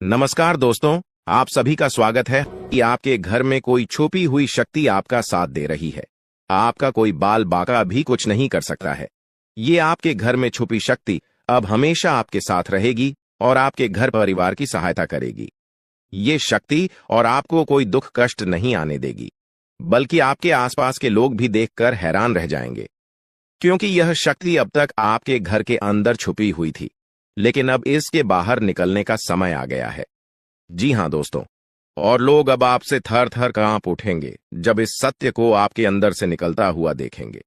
नमस्कार दोस्तों, आप सभी का स्वागत है कि आपके घर में कोई छुपी हुई शक्ति आपका साथ दे रही है। आपका कोई बाल बाका भी कुछ नहीं कर सकता है। ये आपके घर में छुपी शक्ति अब हमेशा आपके साथ रहेगी और आपके घर परिवार की सहायता करेगी। ये शक्ति और आपको कोई दुख कष्ट नहीं आने देगी, बल्कि आपके आसपास के लोग भी देखकर हैरान रह जाएंगे, क्योंकि यह शक्ति अब तक आपके घर के अंदर छुपी हुई थी, लेकिन अब इसके बाहर निकलने का समय आ गया है। जी हां दोस्तों, और लोग अब आपसे थर थर कांप उठेंगे जब इस सत्य को आपके अंदर से निकलता हुआ देखेंगे।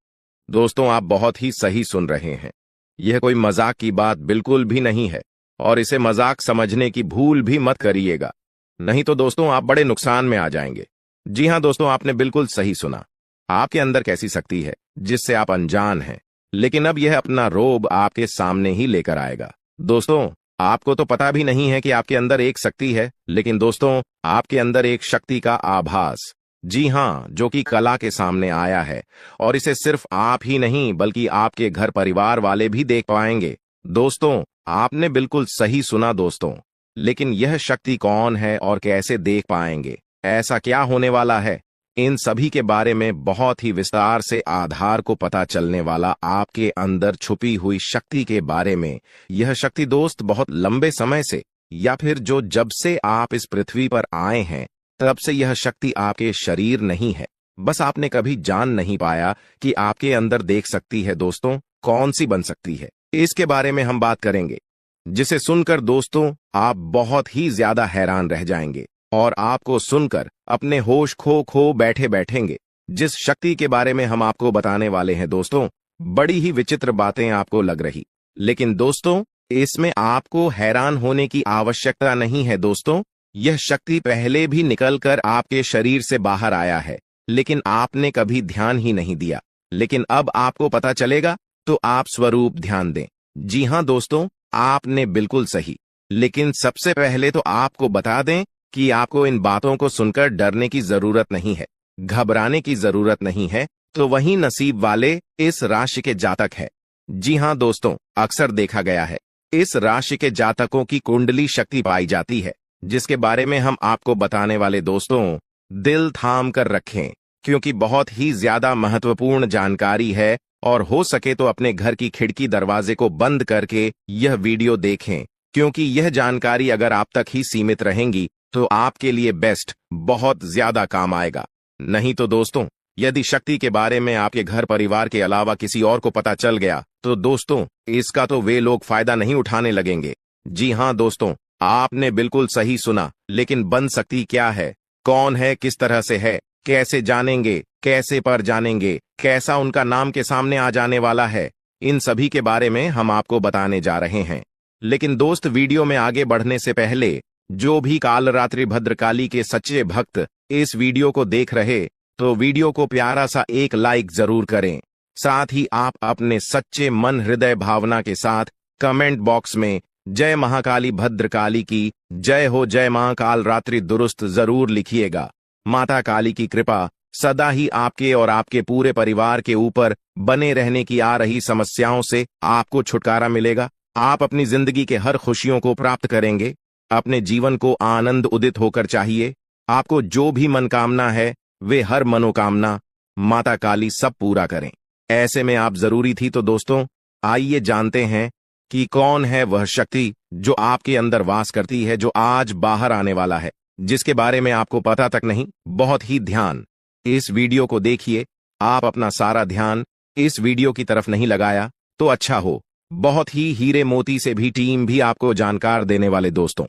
दोस्तों, आप बहुत ही सही सुन रहे हैं। यह कोई मजाक की बात बिल्कुल भी नहीं है और इसे मजाक समझने की भूल भी मत करिएगा, नहीं तो दोस्तों आप बड़े नुकसान में आ जाएंगे। जी हां दोस्तों, आपने बिल्कुल सही सुना। आपके अंदर कैसी शक्ति है जिससे आप अनजान हैं, लेकिन अब यह अपना रोब आपके सामने ही लेकर आएगा। दोस्तों, आपको तो पता भी नहीं है कि आपके अंदर एक शक्ति है, लेकिन दोस्तों आपके अंदर एक शक्ति का आभास, जी हां, जो कि कला के सामने आया है, और इसे सिर्फ आप ही नहीं बल्कि आपके घर परिवार वाले भी देख पाएंगे। दोस्तों, आपने बिल्कुल सही सुना दोस्तों, लेकिन यह शक्ति कौन है और कैसे देख पाएंगे, ऐसा क्या होने वाला है, इन सभी के बारे में बहुत ही विस्तार से आधार को पता चलने वाला आपके अंदर छुपी हुई शक्ति के बारे में। यह शक्ति दोस्त बहुत लंबे समय से, या फिर जब से आप इस पृथ्वी पर आए हैं तब से यह शक्ति आपके शरीर नहीं है, बस आपने कभी जान नहीं पाया कि आपके अंदर देख सकती है। दोस्तों, कौन सी बन सकती है, इसके बारे में हम बात करेंगे, जिसे सुनकर दोस्तों आप बहुत ही ज्यादा हैरान रह जाएंगे और आपको सुनकर अपने होश खो बैठे बैठेंगे। जिस शक्ति के बारे में हम आपको बताने वाले हैं दोस्तों, बड़ी ही विचित्र बातें आपको लग रही, लेकिन दोस्तों इसमें आपको हैरान होने की आवश्यकता नहीं है। दोस्तों, यह शक्ति पहले भी निकलकर आपके शरीर से बाहर आया है, लेकिन आपने कभी ध्यान ही नहीं दिया, लेकिन अब आपको पता चलेगा, तो आप स्वरूप ध्यान दें। जी हां दोस्तों, आपने बिल्कुल सही, लेकिन सबसे पहले तो आपको बता दें कि आपको इन बातों को सुनकर डरने की जरूरत नहीं है, घबराने की जरूरत नहीं है, तो वही नसीब वाले इस राशि के जातक है। जी हां दोस्तों, अक्सर देखा गया है इस राशि के जातकों की कुंडली शक्ति पाई जाती है, जिसके बारे में हम आपको बताने वाले दोस्तों दिल थाम कर रखें, क्योंकि बहुत ही ज्यादा महत्वपूर्ण जानकारी है, और हो सके तो अपने घर की खिड़की दरवाजे को बंद करके यह वीडियो देखें, क्योंकि यह जानकारी अगर आप तक ही सीमित रहेंगी तो आपके लिए बेस्ट बहुत ज्यादा काम आएगा। नहीं तो दोस्तों, यदि शक्ति के बारे में आपके घर परिवार के अलावा किसी और को पता चल गया तो दोस्तों इसका तो वे लोग फायदा नहीं उठाने लगेंगे। जी हां दोस्तों, आपने बिल्कुल सही सुना, लेकिन बन सकती क्या है, कौन है, किस तरह से है, कैसे जानेंगे, कैसे पर जानेंगे, कैसा उनका नाम के सामने आ जाने वाला है, इन सभी के बारे में हम आपको बताने जा रहे हैं। लेकिन दोस्त, वीडियो में आगे बढ़ने से पहले जो भी कालरात्रि भद्रकाली के सच्चे भक्त इस वीडियो को देख रहे, तो वीडियो को प्यारा सा एक लाइक जरूर करें। साथ ही आप अपने सच्चे मन हृदय भावना के साथ कमेंट बॉक्स में जय महाकाली भद्रकाली की जय हो, जय मां कालरात्रि दुरुस्त जरूर लिखिएगा। माता काली की कृपा सदा ही आपके और आपके पूरे परिवार के ऊपर बने रहने की आ रही समस्याओं से आपको छुटकारा मिलेगा। आप अपनी जिंदगी के हर खुशियों को प्राप्त करेंगे। अपने जीवन को आनंद उदित होकर चाहिए। आपको जो भी मनोकामना है वे हर मनोकामना माता काली सब पूरा करें। ऐसे में आप जरूरी थी, तो दोस्तों आइए जानते हैं कि कौन है वह शक्ति जो आपके अंदर वास करती है, जो आज बाहर आने वाला है, जिसके बारे में आपको पता तक नहीं। बहुत ही ध्यान इस वीडियो को देखिए। आप अपना सारा ध्यान इस वीडियो की तरफ नहीं लगाया तो अच्छा हो। बहुत ही हीरे मोती से भी टीम भी आपको जानकार देने वाले दोस्तों,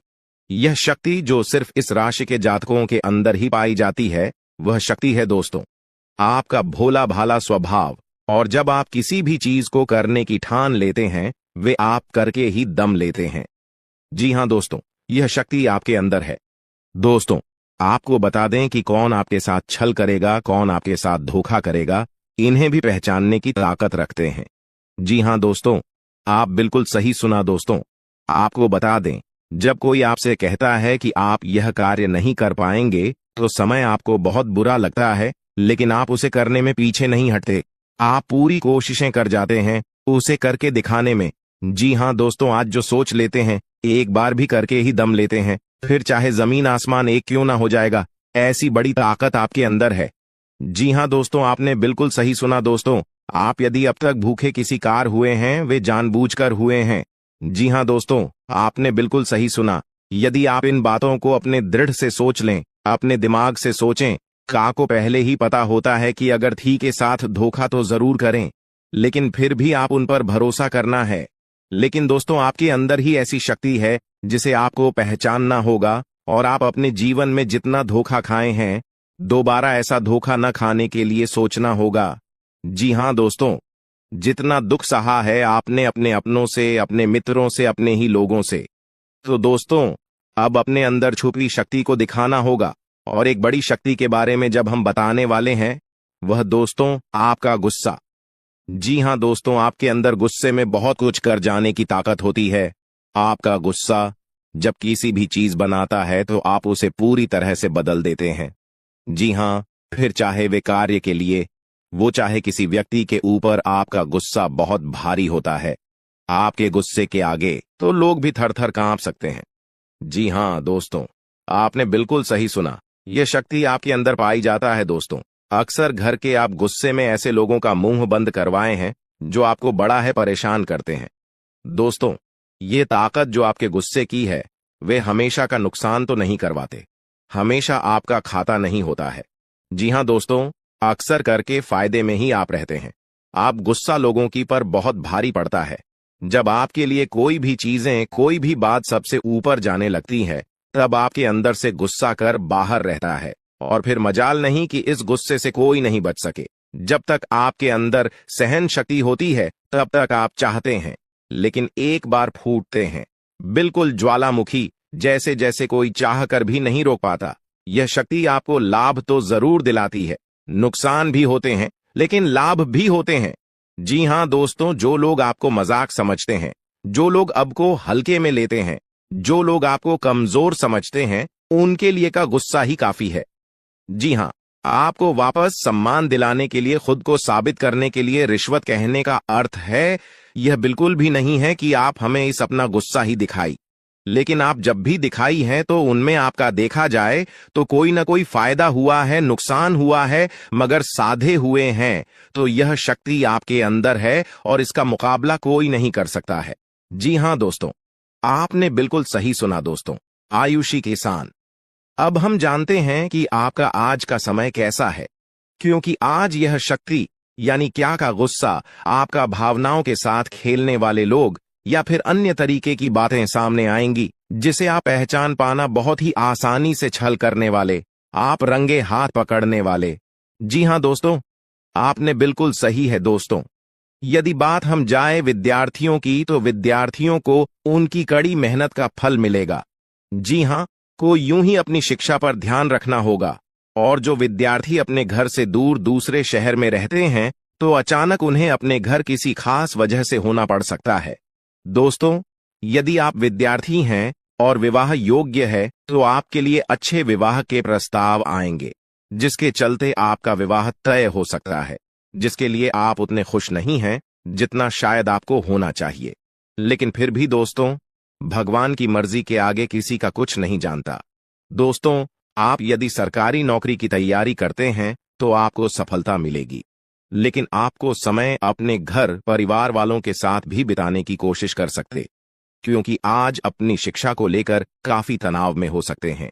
यह शक्ति जो सिर्फ इस राशि के जातकों के अंदर ही पाई जाती है, वह शक्ति है दोस्तों आपका भोला भाला स्वभाव। और जब आप किसी भी चीज को करने की ठान लेते हैं, वे आप करके ही दम लेते हैं। जी हां दोस्तों, यह शक्ति आपके अंदर है। दोस्तों, आपको बता दें कि कौन आपके साथ छल करेगा, कौन आपके साथ धोखा करेगा, इन्हें भी पहचानने की ताकत रखते हैं। जी हां दोस्तों, आप बिल्कुल सही सुना दोस्तों। आपको बता दें, जब कोई आपसे कहता है कि आप यह कार्य नहीं कर पाएंगे, तो समय आपको बहुत बुरा लगता है, लेकिन आप उसे करने में पीछे नहीं हटते। आप पूरी कोशिशें कर जाते हैं उसे करके दिखाने में। जी हां दोस्तों, आज जो सोच लेते हैं एक बार भी करके ही दम लेते हैं, फिर चाहे जमीन आसमान एक क्यों ना हो जाएगा। ऐसी बड़ी ताकत आपके अंदर है। जी हाँ दोस्तों, आपने बिल्कुल सही सुना दोस्तों। आप यदि अब तक भूखे किसी कार हुए हैं, वे जानबूझकर हुए हैं। जी हाँ दोस्तों, आपने बिल्कुल सही सुना। यदि आप इन बातों को अपने दृढ़ से सोच लें, अपने दिमाग से सोचें, का को पहले ही पता होता है कि अगर थी के साथ धोखा तो जरूर करें, लेकिन फिर भी आप उन पर भरोसा करना है। लेकिन दोस्तों, आपके अंदर ही ऐसी शक्ति है जिसे आपको पहचानना होगा, और आप अपने जीवन में जितना धोखा खाए हैं, दोबारा ऐसा धोखा न खाने के लिए सोचना होगा। जी हाँ दोस्तों, जितना दुख सहा है आपने अपने अपनों से, अपने मित्रों से, अपने ही लोगों से, तो दोस्तों अब अपने अंदर छुपी शक्ति को दिखाना होगा। और एक बड़ी शक्ति के बारे में जब हम बताने वाले हैं, वह दोस्तों आपका गुस्सा। जी हाँ दोस्तों, आपके अंदर गुस्से में बहुत कुछ कर जाने की ताकत होती है। आपका गुस्सा जब किसी भी चीज बनाता है तो आप उसे पूरी तरह से बदल देते हैं। जी हाँ, फिर चाहे वे कार्य के लिए, वो चाहे किसी व्यक्ति के ऊपर, आपका गुस्सा बहुत भारी होता है। आपके गुस्से के आगे तो लोग भी थर थर कांप सकते हैं। जी हाँ दोस्तों, आपने बिल्कुल सही सुना। यह शक्ति आपके अंदर पाई जाता है दोस्तों। अक्सर घर के आप गुस्से में ऐसे लोगों का मुंह बंद करवाए हैं जो आपको बड़ा है परेशान करते हैं। दोस्तों, ये ताकत जो आपके गुस्से की है, वे हमेशा का नुकसान तो नहीं करवाते, हमेशा आपका खाता नहीं होता है। जी हाँ दोस्तों, अक्सर करके फायदे में ही आप रहते हैं। आप गुस्सा लोगों की पर बहुत भारी पड़ता है। जब आपके लिए कोई भी चीजें, कोई भी बात सबसे ऊपर जाने लगती है, तब आपके अंदर से गुस्सा कर बाहर रहता है, और फिर मजाल नहीं कि इस गुस्से से कोई नहीं बच सके। जब तक आपके अंदर सहन शक्ति होती है, तब तक आप चाहते हैं, लेकिन एक बार फूटते हैं, बिल्कुल ज्वालामुखी जैसे, जैसे कोई चाह कर भी नहीं रोक पाता। यह शक्ति आपको लाभ तो जरूर दिलाती है, नुकसान भी होते हैं, लेकिन लाभ भी होते हैं। जी हाँ दोस्तों, जो लोग आपको मजाक समझते हैं, जो लोग आपको हल्के में लेते हैं, जो लोग आपको कमजोर समझते हैं, उनके लिए का गुस्सा ही काफी है। जी हाँ, आपको वापस सम्मान दिलाने के लिए, खुद को साबित करने के लिए रिश्वत कहने का अर्थ है, यह बिल्कुल भी नहीं है कि आप हमें इस अपना गुस्सा ही दिखाई। लेकिन आप जब भी दिखाई है तो उनमें आपका देखा जाए तो कोई ना कोई फायदा हुआ है, नुकसान हुआ है, मगर साधे हुए हैं, तो यह शक्ति आपके अंदर है और इसका मुकाबला कोई नहीं कर सकता है। जी हाँ दोस्तों, आपने बिल्कुल सही सुना दोस्तों। आयुषी किसान, अब हम जानते हैं कि आपका आज का समय कैसा है, क्योंकि आज यह शक्ति यानी क्या का गुस्सा, आपका भावनाओं के साथ खेलने वाले लोग या फिर अन्य तरीके की बातें सामने आएंगी, जिसे आप पहचान पाना बहुत ही आसानी से छल करने वाले, आप रंगे हाथ पकड़ने वाले। जी हाँ दोस्तों, आपने बिल्कुल सही है दोस्तों। यदि बात हम जाए विद्यार्थियों की, तो विद्यार्थियों को उनकी कड़ी मेहनत का फल मिलेगा। जी हाँ, को यूं ही अपनी शिक्षा पर ध्यान रखना होगा। और जो विद्यार्थी अपने घर से दूर दूसरे शहर में रहते हैं, तो अचानक उन्हें अपने घर किसी खास वजह से होना पड़ सकता है। दोस्तों, यदि आप विद्यार्थी हैं और विवाह योग्य है, तो आपके लिए अच्छे विवाह के प्रस्ताव आएंगे, जिसके चलते आपका विवाह तय हो सकता है, जिसके लिए आप उतने खुश नहीं हैं जितना शायद आपको होना चाहिए। लेकिन फिर भी दोस्तों, भगवान की मर्जी के आगे किसी का कुछ नहीं जानता। दोस्तों, आप यदि सरकारी नौकरी की तैयारी करते हैं तो आपको सफलता मिलेगी, लेकिन आपको समय अपने घर परिवार वालों के साथ भी बिताने की कोशिश कर सकते, क्योंकि आज अपनी शिक्षा को लेकर काफी तनाव में हो सकते हैं।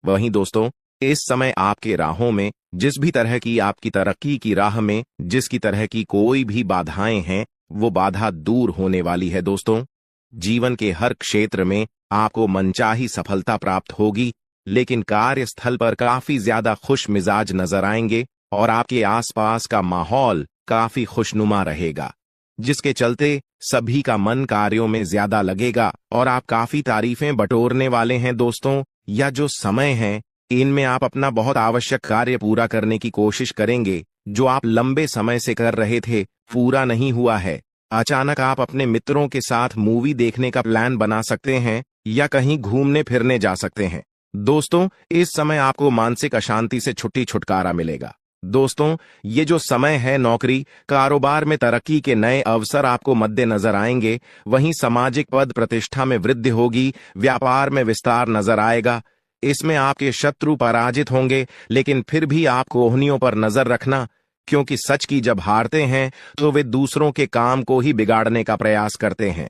वहीं दोस्तों, इस समय आपके राहों में, जिस भी तरह की आपकी तरक्की की राह में जिसकी तरह की कोई भी बाधाएं हैं, वो बाधा दूर होने वाली है दोस्तों। जीवन के हर क्षेत्र में आपको मनचाही सफलता प्राप्त होगी, लेकिन कार्यस्थल पर काफी ज्यादा खुश मिजाज नजर आएंगे और आपके आसपास का माहौल काफी खुशनुमा रहेगा, जिसके चलते सभी का मन कार्यों में ज्यादा लगेगा और आप काफी तारीफें बटोरने वाले हैं दोस्तों। या जो समय है, इनमें आप अपना बहुत आवश्यक कार्य पूरा करने की कोशिश करेंगे, जो आप लंबे समय से कर रहे थे, पूरा नहीं हुआ है। अचानक आप अपने मित्रों के साथ मूवी देखने का प्लान बना सकते हैं या कहीं घूमने फिरने जा सकते हैं। दोस्तों, इस समय आपको मानसिक अशांति से छुट्टी छुटकारा मिलेगा। दोस्तों, ये जो समय है, नौकरी कारोबार में तरक्की के नए अवसर आपको मद्देनजर आएंगे। वहीं सामाजिक पद प्रतिष्ठा में वृद्धि होगी, व्यापार में विस्तार नजर आएगा। इसमें आपके शत्रु पराजित होंगे, लेकिन फिर भी आप कोहनियों पर नजर रखना, क्योंकि सच की जब हारते हैं तो वे दूसरों के काम को ही बिगाड़ने का प्रयास करते हैं।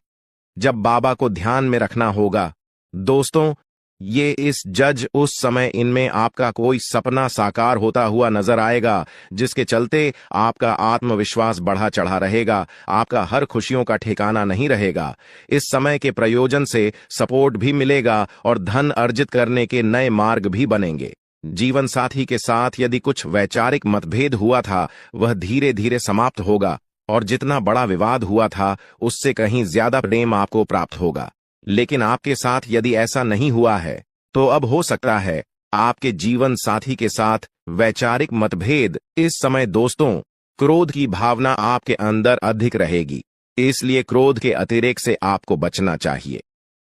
जब बाबा को ध्यान में रखना होगा दोस्तों, ये इस जज उस समय इनमें आपका कोई सपना साकार होता हुआ नजर आएगा, जिसके चलते आपका आत्मविश्वास बढ़ा चढ़ा रहेगा, आपका हर खुशियों का ठिकाना नहीं रहेगा। इस समय के प्रयोजन से सपोर्ट भी मिलेगा और धन अर्जित करने के नए मार्ग भी बनेंगे। जीवन साथी के साथ यदि कुछ वैचारिक मतभेद हुआ था, वह धीरे धीरे समाप्त होगा और जितना बड़ा विवाद हुआ था उससे कहीं ज्यादा प्रेम आपको प्राप्त होगा। लेकिन आपके साथ यदि ऐसा नहीं हुआ है तो अब हो सकता है आपके जीवन साथी के साथ वैचारिक मतभेद। इस समय दोस्तों, क्रोध की भावना आपके अंदर अधिक रहेगी, इसलिए क्रोध के अतिरेक से आपको बचना चाहिए।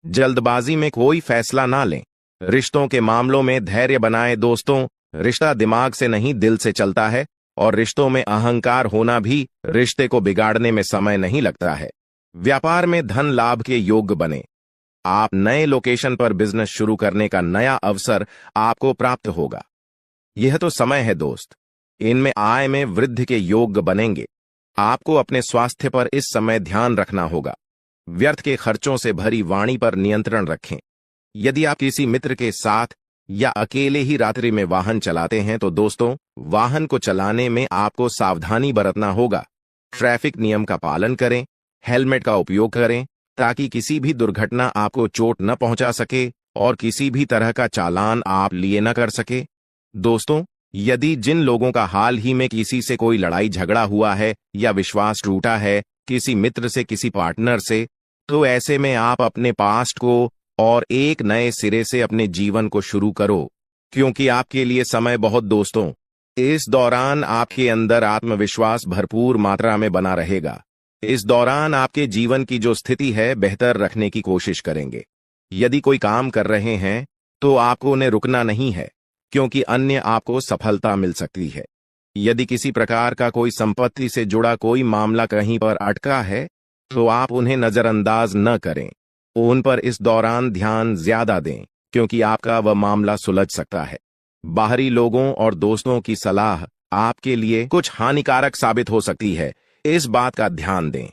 जल्दबाजी में कोई फैसला ना लें। रिश्तों के मामलों में धैर्य बनाएं दोस्तों। रिश्ता दिमाग से नहीं दिल से चलता है और रिश्तों में अहंकार होना भी रिश्ते को बिगाड़ने में समय नहीं लगता है। व्यापार में धन लाभ के योग्य बने। आप नए लोकेशन पर बिजनेस शुरू करने का नया अवसर आपको प्राप्त होगा। यह तो समय है दोस्त, इनमें आय में वृद्धि के योग्य बनेंगे। आपको अपने स्वास्थ्य पर इस समय ध्यान रखना होगा। व्यर्थ के खर्चों से भरी वाणी पर नियंत्रण रखें। यदि आप किसी मित्र के साथ या अकेले ही रात्रि में वाहन चलाते हैं तो दोस्तों, वाहन को चलाने में आपको सावधानी बरतना होगा। ट्रैफिक नियम का पालन करें, हेलमेट का उपयोग करें ताकि किसी भी दुर्घटना आपको चोट न पहुंचा सके और किसी भी तरह का चालान आप लिए न कर सके। दोस्तों, यदि जिन लोगों का हाल ही में किसी से कोई लड़ाई झगड़ा हुआ है या विश्वास टूटा है, किसी मित्र से, किसी पार्टनर से, तो ऐसे में आप अपने पास्ट को और एक नए सिरे से अपने जीवन को शुरू करो, क्योंकि आपके लिए समय बहुत दोस्तों, इस दौरान आपके अंदर आत्मविश्वास भरपूर मात्रा में बना रहेगा। इस दौरान आपके जीवन की जो स्थिति है बेहतर रखने की कोशिश करेंगे। यदि कोई काम कर रहे हैं तो आपको उन्हें रुकना नहीं है, क्योंकि अन्य आपको सफलता मिल सकती है। यदि किसी प्रकार का कोई संपत्ति से जुड़ा कोई मामला कहीं पर अटका है तो आप उन्हें नजरअंदाज न करें। उन पर इस दौरान ध्यान ज्यादा दें, क्योंकि आपका वह मामला सुलझ सकता है। बाहरी लोगों और दोस्तों की सलाह आपके लिए कुछ हानिकारक साबित हो सकती है, इस बात का ध्यान दें।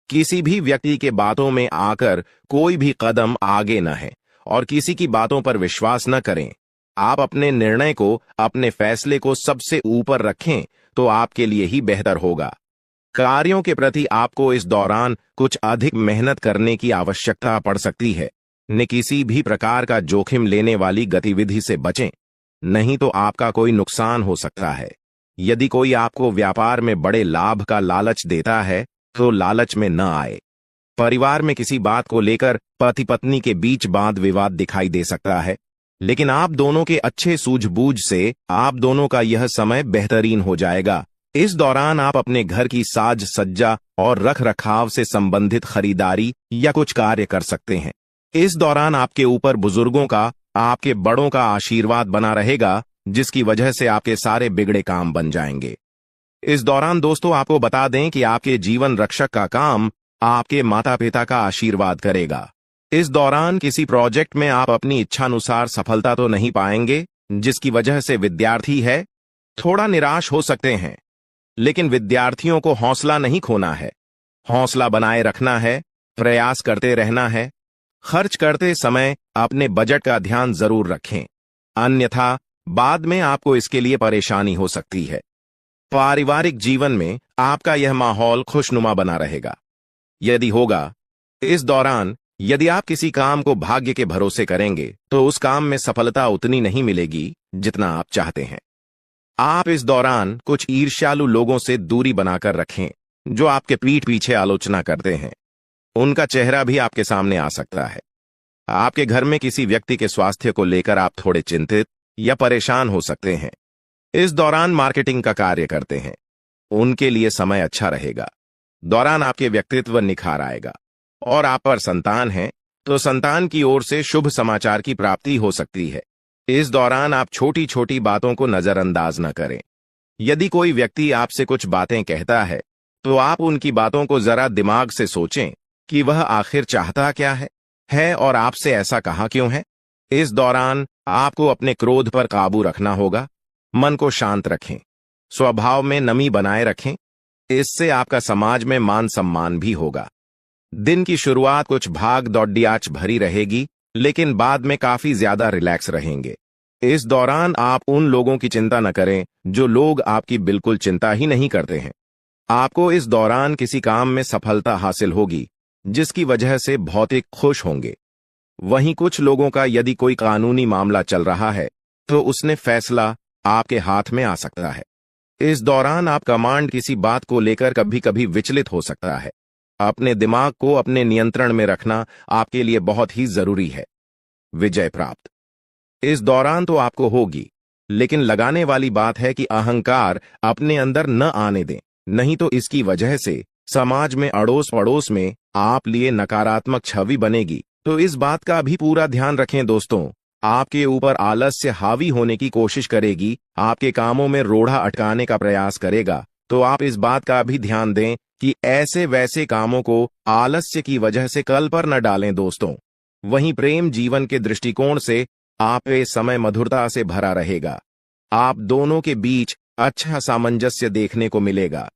किसी भी व्यक्ति के बातों में आकर कोई भी कदम आगे न है और किसी की बातों पर विश्वास न करें। आप अपने निर्णय को, अपने फैसले को सबसे ऊपर रखें तो आपके लिए ही बेहतर होगा। कार्यों के प्रति आपको इस दौरान कुछ अधिक मेहनत करने की आवश्यकता पड़ सकती है। न किसी भी प्रकार का जोखिम लेने वाली गतिविधि से बचें, नहीं तो आपका कोई नुकसान हो सकता है। यदि कोई आपको व्यापार में बड़े लाभ का लालच देता है तो लालच में न आए। परिवार में किसी बात को लेकर पति पत्नी के बीच वाद विवाद दिखाई दे सकता है, लेकिन आप दोनों के अच्छे सूझबूझ से आप दोनों का यह समय बेहतरीन हो जाएगा। इस दौरान आप अपने घर की साज सज्जा और रख रखाव से संबंधित खरीदारी या कुछ कार्य कर सकते हैं। इस दौरान आपके ऊपर बुजुर्गों का, आपके बड़ों का आशीर्वाद बना रहेगा, जिसकी वजह से आपके सारे बिगड़े काम बन जाएंगे। इस दौरान दोस्तों, आपको बता दें कि आपके जीवन रक्षक का काम आपके माता पिता का आशीर्वाद करेगा। इस दौरान किसी प्रोजेक्ट में आप अपनी इच्छानुसार सफलता तो नहीं पाएंगे, जिसकी वजह से विद्यार्थी है थोड़ा निराश हो सकते हैं। लेकिन विद्यार्थियों को हौसला नहीं खोना है, हौसला बनाए रखना है, प्रयास करते रहना है। खर्च करते समय अपने बजट का ध्यान जरूर रखें, अन्यथा बाद में आपको इसके लिए परेशानी हो सकती है। पारिवारिक जीवन में आपका यह माहौल खुशनुमा बना रहेगा। यदि होगा, इस दौरान यदि आप किसी काम को भाग्य के भरोसे करेंगे तो उस काम में सफलता उतनी नहीं मिलेगी जितना आप चाहते हैं। आप इस दौरान कुछ ईर्ष्यालु लोगों से दूरी बनाकर रखें, जो आपके पीठ पीछे आलोचना करते हैं। उनका चेहरा भी आपके सामने आ सकता है। आपके घर में किसी व्यक्ति के स्वास्थ्य को लेकर आप थोड़े चिंतित या परेशान हो सकते हैं। इस दौरान मार्केटिंग का कार्य करते हैं, उनके लिए समय अच्छा रहेगा। दौरान आपके व्यक्तित्व निखार आएगा। और आप पर संतान है तो संतान की ओर से शुभ समाचार की प्राप्ति हो सकती है। इस दौरान आप छोटी छोटी बातों को नजरअंदाज न करें। यदि कोई व्यक्ति आपसे कुछ बातें कहता है तो आप उनकी बातों को जरा दिमाग से सोचें कि वह आखिर चाहता क्या है और आपसे ऐसा कहा क्यों है। इस दौरान आपको अपने क्रोध पर काबू रखना होगा। मन को शांत रखें, स्वभाव में नमी बनाए रखें। इससे आपका समाज में मान सम्मान भी होगा। दिन की शुरुआत कुछ भाग दौड़ियाच भरी रहेगी, लेकिन बाद में काफी ज्यादा रिलैक्स रहेंगे। इस दौरान आप उन लोगों की चिंता न करें जो लोग आपकी बिल्कुल चिंता ही नहीं करते हैं। आपको इस दौरान किसी काम में सफलता हासिल होगी, जिसकी वजह से भौतिक खुश होंगे। वहीं कुछ लोगों का यदि कोई कानूनी मामला चल रहा है तो उसने फैसला आपके हाथ में आ सकता है। इस दौरान आप कमांड किसी बात को लेकर कभी कभी विचलित हो सकता है। अपने दिमाग को अपने नियंत्रण में रखना आपके लिए बहुत ही जरूरी है। विजय प्राप्त इस दौरान तो आपको होगी, लेकिन लगाने वाली बात है कि अहंकार अपने अंदर न आने दें, नहीं तो इसकी वजह से समाज में अड़ोस पड़ोस में आप लिए नकारात्मक छवि बनेगी। तो इस बात का भी पूरा ध्यान रखें दोस्तों। आपके ऊपर आलस्य हावी होने की कोशिश करेगी, आपके कामों में रोड़ा अटकाने का प्रयास करेगा। तो आप इस बात का भी ध्यान दें कि ऐसे वैसे कामों को आलस्य की वजह से कल पर न डालें दोस्तों। वहीं प्रेम जीवन के दृष्टिकोण से आप इस समय मधुरता से भरा रहेगा। आप दोनों के बीच अच्छा सामंजस्य देखने को मिलेगा।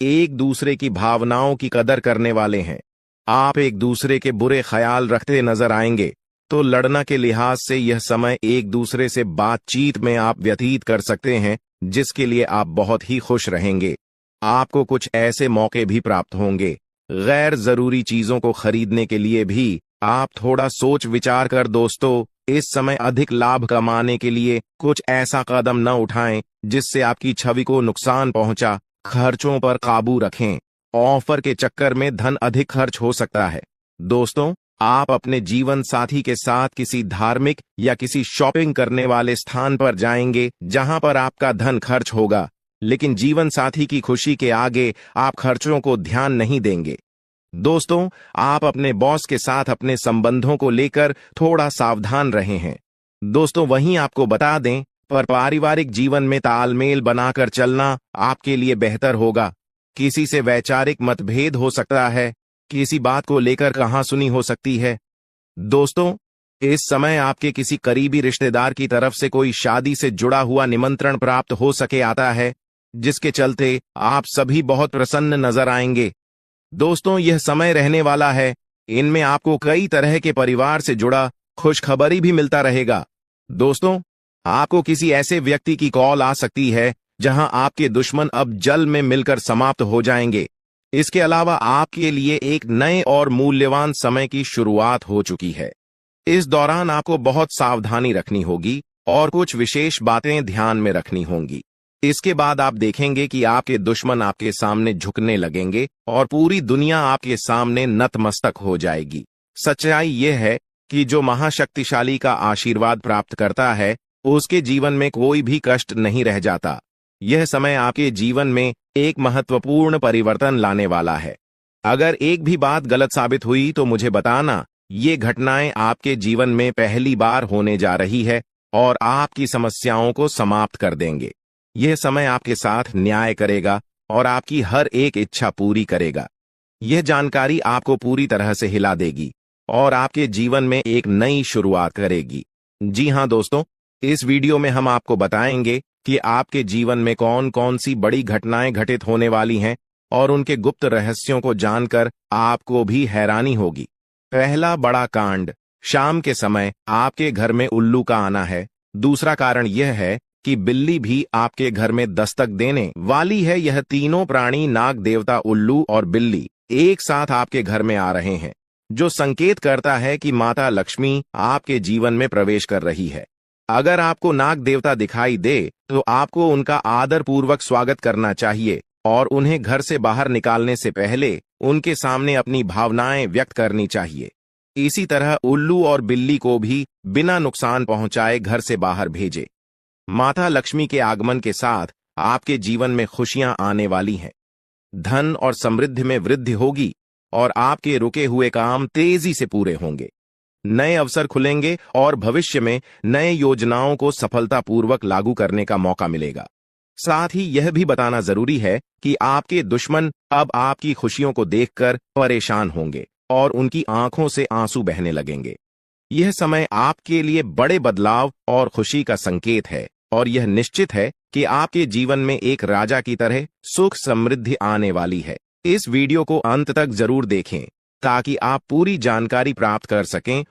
एक दूसरे की भावनाओं की कदर करने वाले हैं। आप एक दूसरे के बुरे ख्याल रखते नजर आएंगे, तो लड़ना के लिहाज से यह समय एक दूसरे से बातचीत में आप व्यतीत कर सकते हैं, जिसके लिए आप बहुत ही खुश रहेंगे। आपको कुछ ऐसे मौके भी प्राप्त होंगे। गैर जरूरी चीजों को खरीदने के लिए भी आप थोड़ा सोच विचार कर दोस्तों इस समय अधिक लाभ कमाने के लिए कुछ ऐसा कदम न उठाएं जिससे आपकी छवि को नुकसान पहुंचा। खर्चों पर काबू रखें। ऑफर के चक्कर में धन अधिक खर्च हो सकता है। दोस्तों, आप अपने जीवन साथी के साथ किसी धार्मिक या किसी शॉपिंग करने वाले स्थान पर जाएंगे जहां पर आपका धन खर्च होगा, लेकिन जीवन साथी की खुशी के आगे आप खर्चों को ध्यान नहीं देंगे। दोस्तों, आप अपने बॉस के साथ अपने संबंधों को लेकर थोड़ा सावधान रहे हैं। दोस्तों, वहीं आपको बता दें, पर पारिवारिक जीवन में तालमेल बनाकर चलना आपके लिए बेहतर होगा। किसी से वैचारिक मतभेद हो सकता है, किसी बात को लेकर कहासुनी हो सकती है। दोस्तों, इस समय आपके किसी करीबी रिश्तेदार की तरफ से कोई शादी से जुड़ा हुआ निमंत्रण प्राप्त हो सके आता है, जिसके चलते आप सभी बहुत प्रसन्न नजर आएंगे। दोस्तों, यह समय रहने वाला है। इनमें आपको कई तरह के परिवार से जुड़ा खुशखबरी भी मिलता रहेगा। दोस्तों, आपको किसी ऐसे व्यक्ति की कॉल आ सकती है जहां आपके दुश्मन अब जल में मिलकर समाप्त हो जाएंगे। इसके अलावा आपके लिए एक नए और मूल्यवान समय की शुरुआत हो चुकी है। इस दौरान आपको बहुत सावधानी रखनी होगी और कुछ विशेष बातें ध्यान में रखनी होंगी। इसके बाद आप देखेंगे कि आपके दुश्मन आपके सामने झुकने लगेंगे और पूरी दुनिया आपके सामने नतमस्तक हो जाएगी। सच्चाई यह है कि जो महाशक्तिशाली का आशीर्वाद प्राप्त करता है, उसके जीवन में कोई भी कष्ट नहीं रह जाता। यह समय आपके जीवन में एक महत्वपूर्ण परिवर्तन लाने वाला है। अगर एक भी बात गलत साबित हुई तो मुझे बताना। ये घटनाएं आपके जीवन में पहली बार होने जा रही है और आपकी समस्याओं को समाप्त कर देंगे। यह समय आपके साथ न्याय करेगा और आपकी हर एक इच्छा पूरी करेगा। यह जानकारी आपको पूरी तरह से हिला देगी और आपके जीवन में एक नई शुरुआत करेगी। जी हाँ दोस्तों, इस वीडियो में हम आपको बताएंगे कि आपके जीवन में कौन कौन सी बड़ी घटनाएं घटित होने वाली हैं और उनके गुप्त रहस्यों को जानकर आपको भी हैरानी होगी। पहला बड़ा कांड, शाम के समय आपके घर में उल्लू का आना है। दूसरा कारण यह है कि बिल्ली भी आपके घर में दस्तक देने वाली है। यह तीनों प्राणी, नाग देवता, उल्लू और बिल्ली, एक साथ आपके घर में आ रहे हैं, जो संकेत करता है कि माता लक्ष्मी आपके जीवन में प्रवेश कर रही है। अगर आपको नाग देवता दिखाई दे तो आपको उनका आदर पूर्वक स्वागत करना चाहिए और उन्हें घर से बाहर निकालने से पहले उनके सामने अपनी भावनाएं व्यक्त करनी चाहिए। इसी तरह उल्लू और बिल्ली को भी बिना नुकसान पहुंचाए घर से बाहर भेजे। माता लक्ष्मी के आगमन के साथ आपके जीवन में खुशियां आने वाली हैं। धन और समृद्धि में वृद्धि होगी और आपके रुके हुए काम तेजी से पूरे होंगे। नए अवसर खुलेंगे और भविष्य में नए योजनाओं को सफलतापूर्वक लागू करने का मौका मिलेगा। साथ ही यह भी बताना जरूरी है कि आपके दुश्मन अब आपकी खुशियों को देखकर परेशान होंगे और उनकी आंखों से आंसू बहने लगेंगे। यह समय आपके लिए बड़े बदलाव और खुशी का संकेत है और यह निश्चित है कि आपके जीवन में एक राजा की तरह सुख समृद्धि आने वाली है। इस वीडियो को अंत तक जरूर देखें ताकि आप पूरी जानकारी प्राप्त कर सकें